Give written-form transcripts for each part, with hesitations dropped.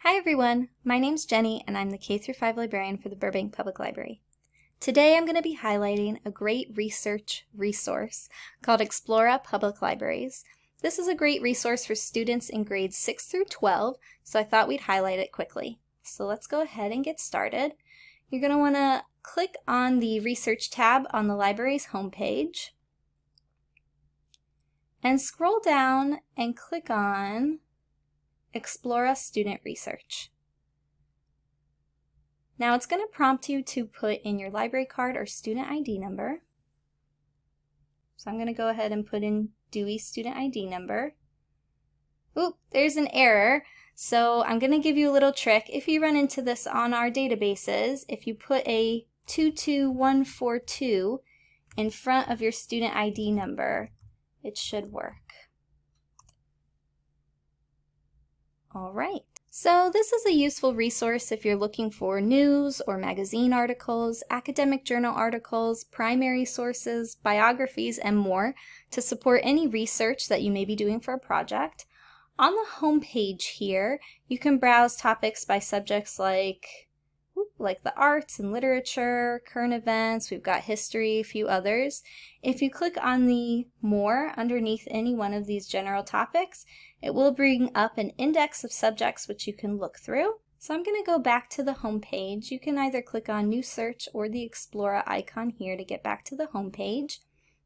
Hi everyone, my name's Jenny and I'm the K-5 librarian for the Burbank Public Library. Today I'm going to be highlighting a great research resource called Explora Public Libraries. This is a great resource for students in grades 6 through 12, so I thought we'd highlight it quickly. So let's go ahead and get started. You're going to want to click on the Research tab on the library's homepage and scroll down and click on Explora Student Research. Now it's going to prompt you to put in your library card or student ID number. So I'm going to go ahead and put in Dewey's student ID number. Oop, there's an error. So I'm going to give you a little trick. If you run into this on our databases, if you put a 22142 in front of your student ID number, it should work. All right, so this is a useful resource if you're looking for news or magazine articles, academic journal articles, primary sources, biographies, and more to support any research that you may be doing for a project. On the home page here, you can browse topics by subjects like the arts and literature, current events, we've got history, a few others. If you click on the More underneath any one of these general topics, it will bring up an index of subjects which you can look through. So I'm going to go back to the home page. You can either click on New Search or the Explora icon here to get back to the home page.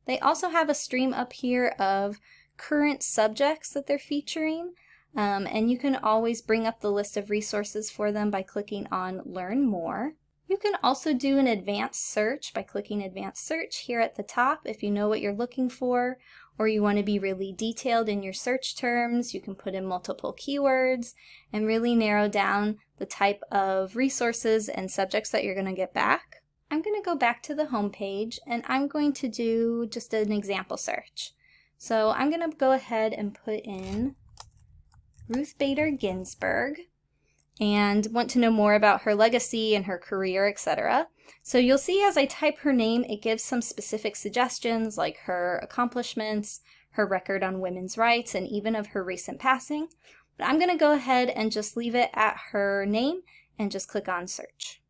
They also have a stream up here of current subjects that they're featuring. And you can always bring up the list of resources for them by clicking on Learn More. You can also do an advanced search by clicking Advanced Search here at the top if you know what you're looking for, or you want to be really detailed in your search terms. You can put in multiple keywords and really narrow down the type of resources and subjects that you're going to get back. I'm going to go back to the home page and I'm going to do just an example search. So I'm going to go ahead and put in Ruth Bader Ginsburg and want to know more about her legacy and her career, etc. So you'll see as I type her name, it gives some specific suggestions like her accomplishments, her record on women's rights, and even of her recent passing. But I'm going to go ahead and just leave it at her name and just click on Search.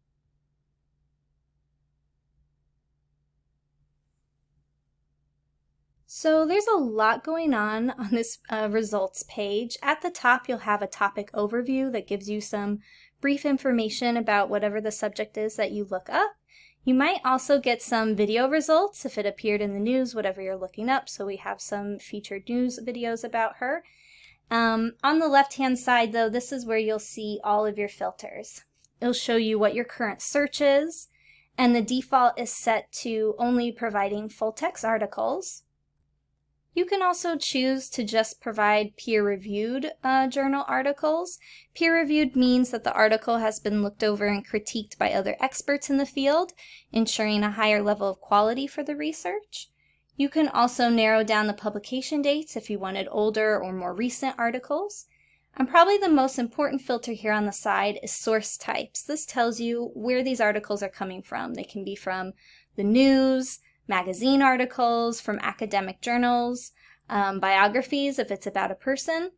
So there's a lot going on this results page. At the top, you'll have a topic overview that gives you some brief information about whatever the subject is that you look up. You might also get some video results if it appeared in the news, whatever you're looking up. So we have some featured news videos about her. On the left-hand side, though, this is where you'll see all of your filters. It'll show you what your current search is, and the default is set to only providing full-text articles. You can also choose to just provide peer-reviewed journal articles. Peer-reviewed means that the article has been looked over and critiqued by other experts in the field, ensuring a higher level of quality for the research. You can also narrow down the publication dates if you wanted older or more recent articles. And probably the most important filter here on the side is source types. This tells you where these articles are coming from. They can be from the news, magazine articles, from academic journals, biographies if it's about a person.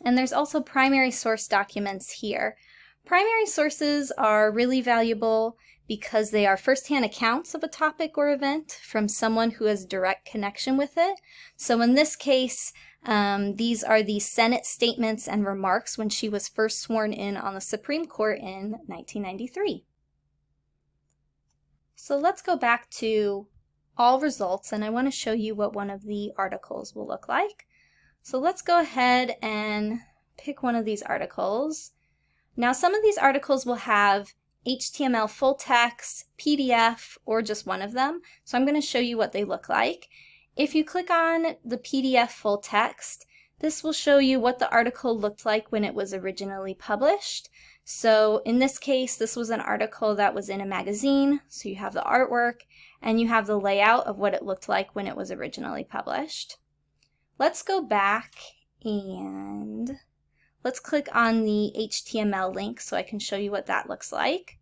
And there's also primary source documents here. Primary sources are really valuable because they are firsthand accounts of a topic or event from someone who has direct connection with it. So in this case, these are the Senate statements and remarks when she was first sworn in on the Supreme Court in 1993. So let's go back to all results, and I want to show you what one of the articles will look like. So let's go ahead and pick one of these articles. Now some of these articles will have HTML full text, PDF, or just one of them. So I'm going to show you what they look like. If you click on the PDF full text, this will show you what the article looked like when it was originally published. So in this case, this was an article that was in a magazine, so you have the artwork, and you have the layout of what it looked like when it was originally published. Let's go back and let's click on the HTML link so I can show you what that looks like.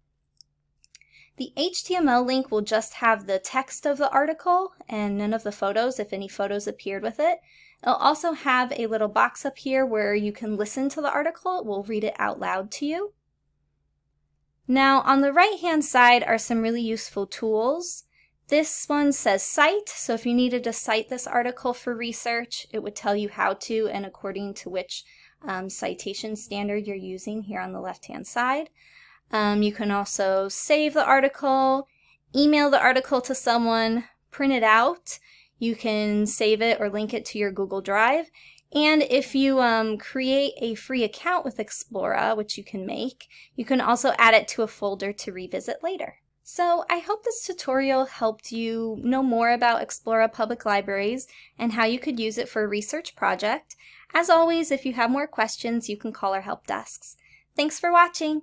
The HTML link will just have the text of the article and none of the photos, if any photos appeared with it. It'll also have a little box up here where you can listen to the article. It will read it out loud to you. Now, on the right-hand side are some really useful tools. This one says cite, so if you needed to cite this article for research, it would tell you how to and according to which citation standard you're using here on the left-hand side. You can also save the article, email the article to someone, print it out. You can save it or link it to your Google Drive. And if you create a free account with Explora, which you can make, you can also add it to a folder to revisit later. So I hope this tutorial helped you know more about Explora Public Libraries and how you could use it for a research project. As always, if you have more questions, you can call our help desks. Thanks for watching!